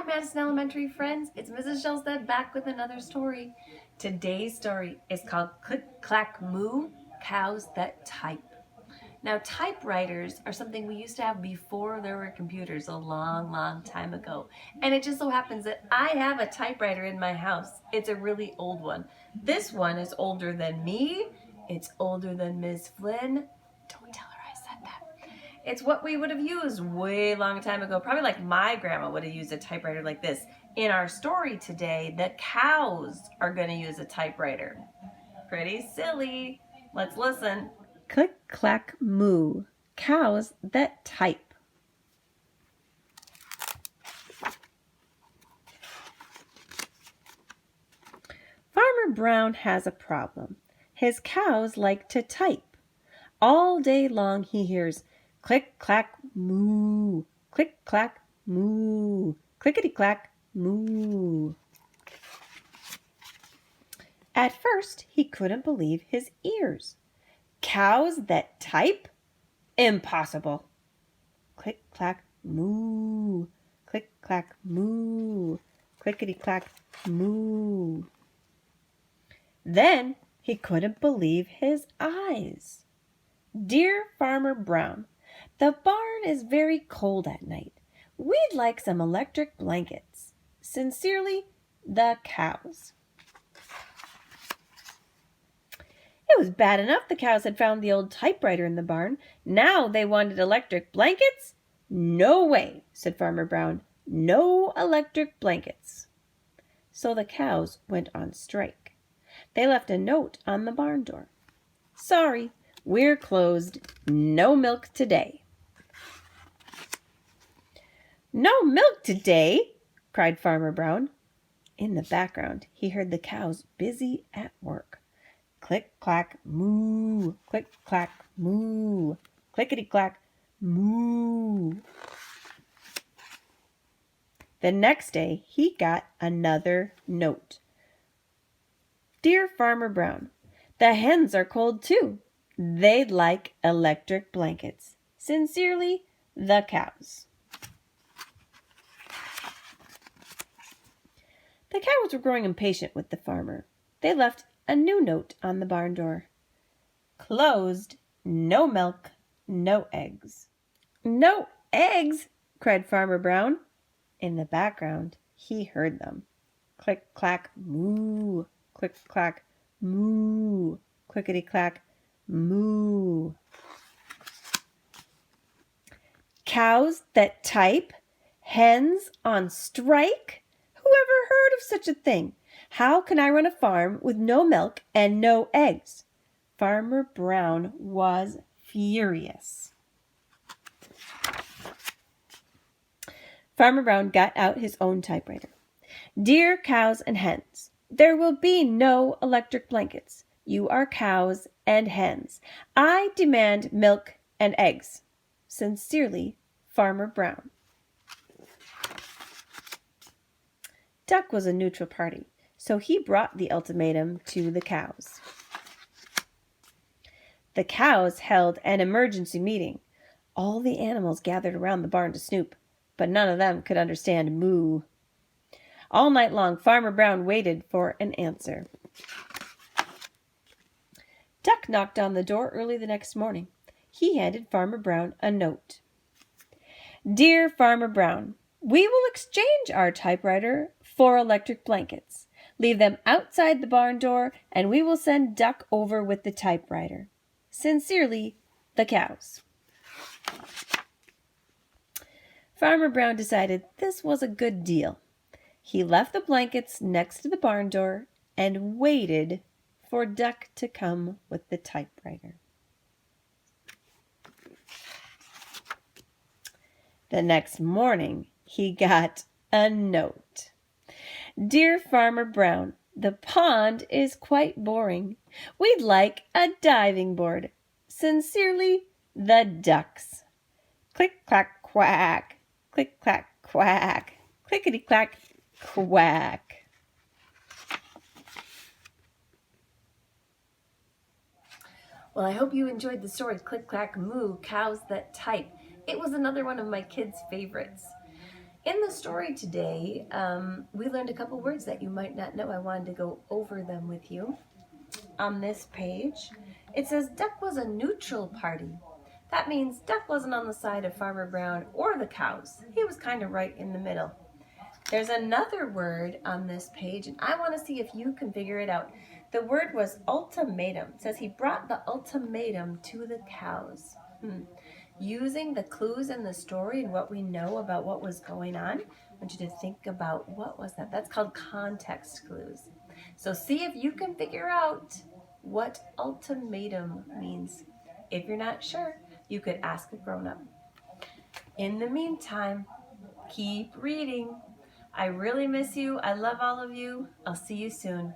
Hi, Madison Elementary friends. It's Mrs. Shelstead back with another story. Today's story is called Clack Moo, Cows That Type. Now, typewriters are something we used to have before there were computers a long, long time ago. And it just so happens that I have a typewriter in my house. It's a really old one. This one is older than me. It's older than Ms. Flynn. Don't tell her I said that. It's what we would have used way long time ago. Probably like my grandma would have used a typewriter like this. In our story today, the cows are going to use a typewriter. Pretty silly. Let's listen. Click, clack, moo. Cows that type. Farmer Brown has a problem. His cows like to type. All day long he hears click, clack, moo, click, clack, moo, clickety, clack, moo. At first he couldn't believe his ears. Cows that type? Impossible. Click, clack, moo, click, clack, moo, clickety, clack, moo. Then he couldn't believe his eyes. Dear Farmer Brown, the barn is very cold at night. We'd like some electric blankets. Sincerely, the cows. It was bad enough the cows had found the old typewriter in the barn. Now they wanted electric blankets? No way, said Farmer Brown. No electric blankets. So the cows went on strike. They left a note on the barn door. Sorry, we're closed. No milk today. No milk today, cried Farmer Brown. In the background, he heard the cows busy at work. Click, clack, moo, click, clack, moo, clickety, clack, moo. The next day, he got another note. Dear Farmer Brown, the hens are cold too. They'd like electric blankets. Sincerely, the cows. The cows were growing impatient with the farmer. They left a new note on the barn door. Closed, no milk, no eggs. No eggs, cried Farmer Brown. In the background, he heard them. Click, clack, moo, click, clack, moo, clickety, clack, moo. Cows that type? Hens on strike? Whoever heard of such a thing? How can I run a farm with no milk and no eggs? Farmer Brown was furious. Farmer Brown got out his own typewriter. Dear cows and hens, there will be no electric blankets. You are cows and hens. I demand milk and eggs. Sincerely, Farmer Brown. Duck was a neutral party, so he brought the ultimatum to the cows. The cows held an emergency meeting. All the animals gathered around the barn to snoop, but none of them could understand moo. All night long, Farmer Brown waited for an answer. Duck knocked on the door early the next morning. He handed Farmer Brown a note. Dear Farmer Brown, we will exchange our typewriter for electric blankets. Leave them outside the barn door, and we will send Duck over with the typewriter. Sincerely, the cows. Farmer Brown decided this was a good deal. He left the blankets next to the barn door and waited for Duck to come with the typewriter. The next morning, he got a note. Dear Farmer Brown, the pond is quite boring. We'd like a diving board. Sincerely, the ducks. Click, clack, quack. Click, clack, quack. Clickety, clack, quack. Well, I hope you enjoyed the story Click, Clack, Moo, Cows That Type. It was another one of my kids' favorites. In the story today, we learned a couple words that you might not know. I wanted to go over them with you. On this page, it says Duck was a neutral party. That means Duck wasn't on the side of Farmer Brown or the cows. He was kind of right in the middle. There's another word on this page, and I want to see if you can figure it out. The word was ultimatum. It says he brought the ultimatum to the cows. Using the clues in the story and what we know about what was going on, I want you to think about what was that. That's called context clues. So see if you can figure out what ultimatum means. If you're not sure, you could ask a grown-up. In the meantime, keep reading. I really miss you. I love all of you. I'll see you soon.